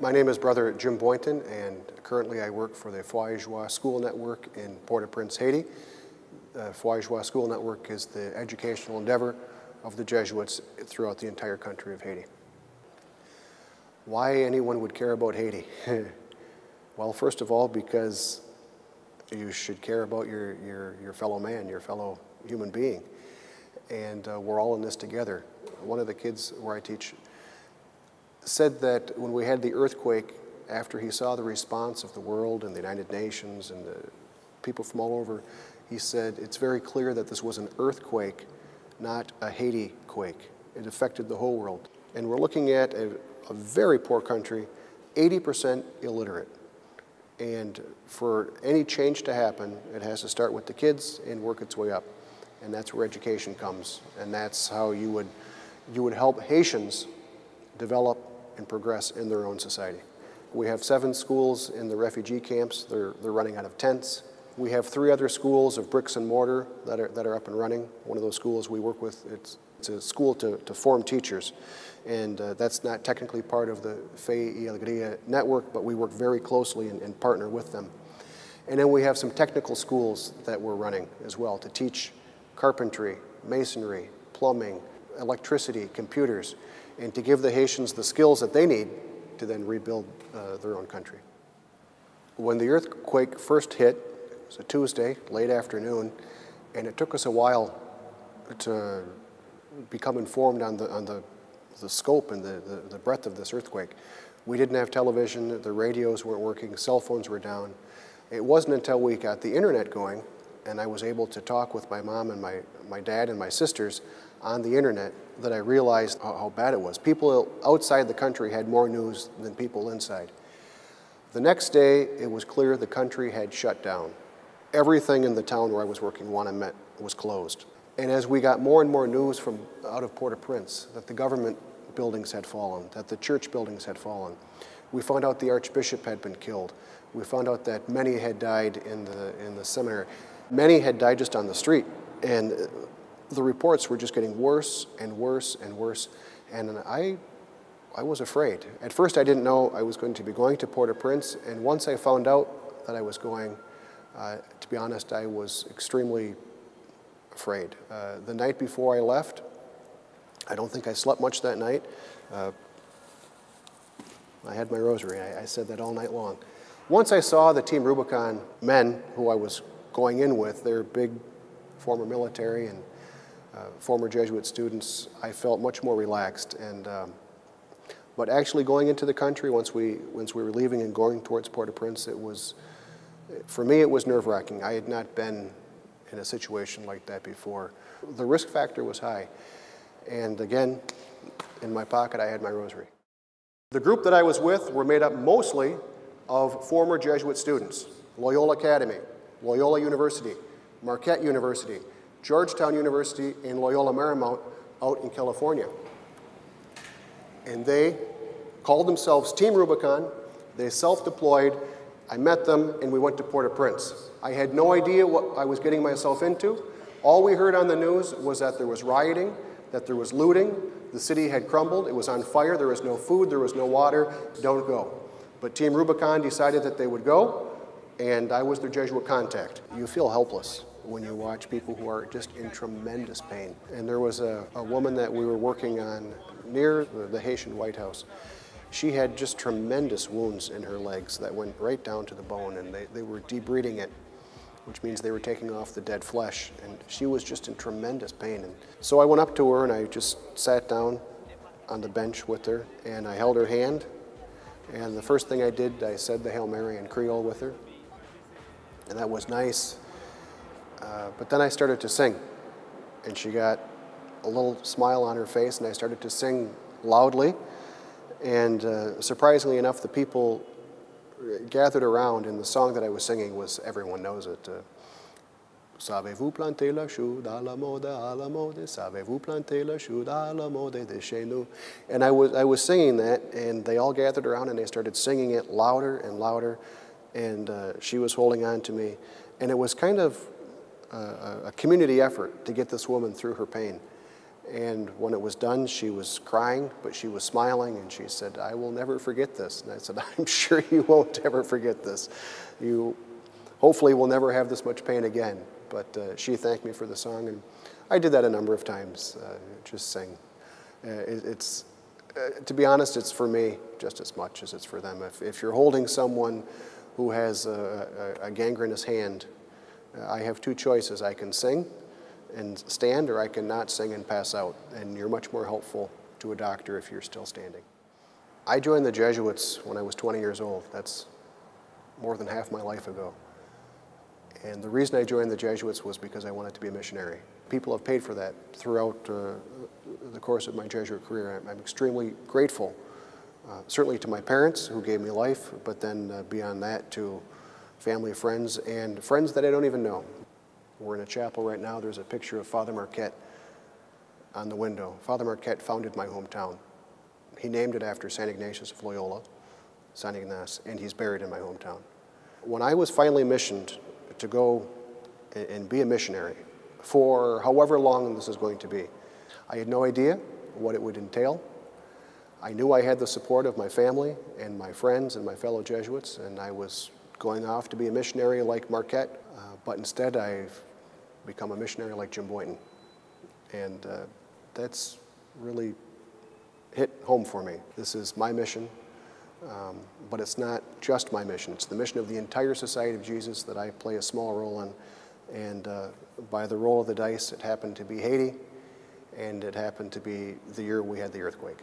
My name is Brother Jim Boynton, and currently I work for the Foi-Joie School Network in Port-au-Prince, Haiti. The Foi-Joie School Network is the educational endeavor of the Jesuits throughout the entire country of Haiti. Why anyone would care about Haiti? Well, first of all, because you should care about your fellow man, your fellow human being. And we're all in this together. One of the kids where I teach said that when we had the earthquake, after he saw the response of the world and the United Nations and the people from all over, he said, it's very clear that this was an earthquake, not a Haiti quake. It affected the whole world. And we're looking at a very poor country, 80% illiterate. And for any change to happen, it has to start with the kids and work its way up. And that's where education comes. And that's how you would help Haitians develop and progress in their own society. We have 7 schools in the refugee camps. They're running out of tents. We have 3 other schools of bricks and mortar that are up and running. One of those schools we work with, it's a school to form teachers. And that's not technically part of the Fe y Alegría network, but we work very closely and partner with them. And then we have some technical schools that we're running as well to teach carpentry, masonry, plumbing, electricity, computers, and to give the Haitians the skills that they need to then rebuild their own country. When the earthquake first hit, it was a Tuesday, late afternoon, and it took us a while to become informed on the scope and the breadth of this earthquake. We didn't have television, the radios weren't working, cell phones were down. It wasn't until we got the internet going and I was able to talk with my mom and my dad and my sisters on the internet that I realized how bad it was. People outside the country had more news than people inside. The next day, it was clear the country had shut down. Everything in the town where I was working, Wanna was closed. And as we got more and more news from out of Port-au-Prince, that the government buildings had fallen, that the church buildings had fallen, we found out the archbishop had been killed. We found out that many had died in the seminary. Many had died just on the street. And the reports were just getting worse and worse and worse. And I was afraid. At first I didn't know I was going to be going to Port-au-Prince. And once I found out that I was going, to be honest, I was extremely afraid. The night before I left, I don't think I slept much that night. I had my rosary. I said that all night long. Once I saw the Team Rubicon men who I was going in with, they're big former military and former Jesuit students, I felt much more relaxed. But actually going into the country, once we were leaving and going towards Port-au-Prince, for me it was nerve-wracking. I had not been in a situation like that before. The risk factor was high. And again, in my pocket I had my rosary. The group that I was with were made up mostly of former Jesuit students. Loyola Academy, Loyola University, Marquette University, Georgetown University, and Loyola Marymount out in California. And they called themselves Team Rubicon. They self-deployed. I met them, and we went to Port-au-Prince. I had no idea what I was getting myself into. All we heard on the news was that there was rioting, that there was looting, the city had crumbled, it was on fire, there was no food, there was no water, don't go. But Team Rubicon decided that they would go, and I was their Jesuit contact. You feel helpless when you watch people who are just in tremendous pain. And there was a woman that we were working on near the Haitian White House. She had just tremendous wounds in her legs that went right down to the bone, and they were debriding it, which means they were taking off the dead flesh, and she was just in tremendous pain. And so I went up to her and I just sat down on the bench with her, and I held her hand, and the first thing I did, I said the Hail Mary in Creole with her, and that was nice. But then I started to sing, and she got a little smile on her face, and I started to sing loudly. And surprisingly enough, the people gathered around, and the song that I was singing was, everyone knows it. Savez-vous planter la chou à la mode, savez-vous planter la chou à la mode de chez nous? And I was singing that, and they all gathered around, and they started singing it louder and louder, and she was holding on to me. And it was kind of a community effort to get this woman through her pain. And when it was done, she was crying, but she was smiling, and she said, "I will never forget this." And I said, "I'm sure you won't ever forget this. You hopefully will never have this much pain again." But she thanked me for the song, and I did that a number of times, just sing. To be honest, it's for me just as much as it's for them. If you're holding someone who has a gangrenous hand, I have two choices. I can sing and stand, or I can not sing and pass out. And you're much more helpful to a doctor if you're still standing. I joined the Jesuits when I was 20 years old. That's more than half my life ago. And the reason I joined the Jesuits was because I wanted to be a missionary. People have paid for that throughout the course of my Jesuit career. I'm extremely grateful, certainly to my parents who gave me life, but then beyond that to family, friends, and friends that I don't even know. We're in a chapel right now. There's a picture of Father Marquette on the window. Father Marquette founded my hometown. He named it after St. Ignatius of Loyola, St. Ignace, and he's buried in my hometown. When I was finally missioned to go and be a missionary, for however long this is going to be, I had no idea what it would entail. I knew I had the support of my family and my friends and my fellow Jesuits, and I was going off to be a missionary like Marquette, but instead I've become a missionary like Jim Boynton. And that's really hit home for me. This is my mission, but it's not just my mission. It's the mission of the entire Society of Jesus that I play a small role in. And by the roll of the dice, it happened to be Haiti, and it happened to be the year we had the earthquake.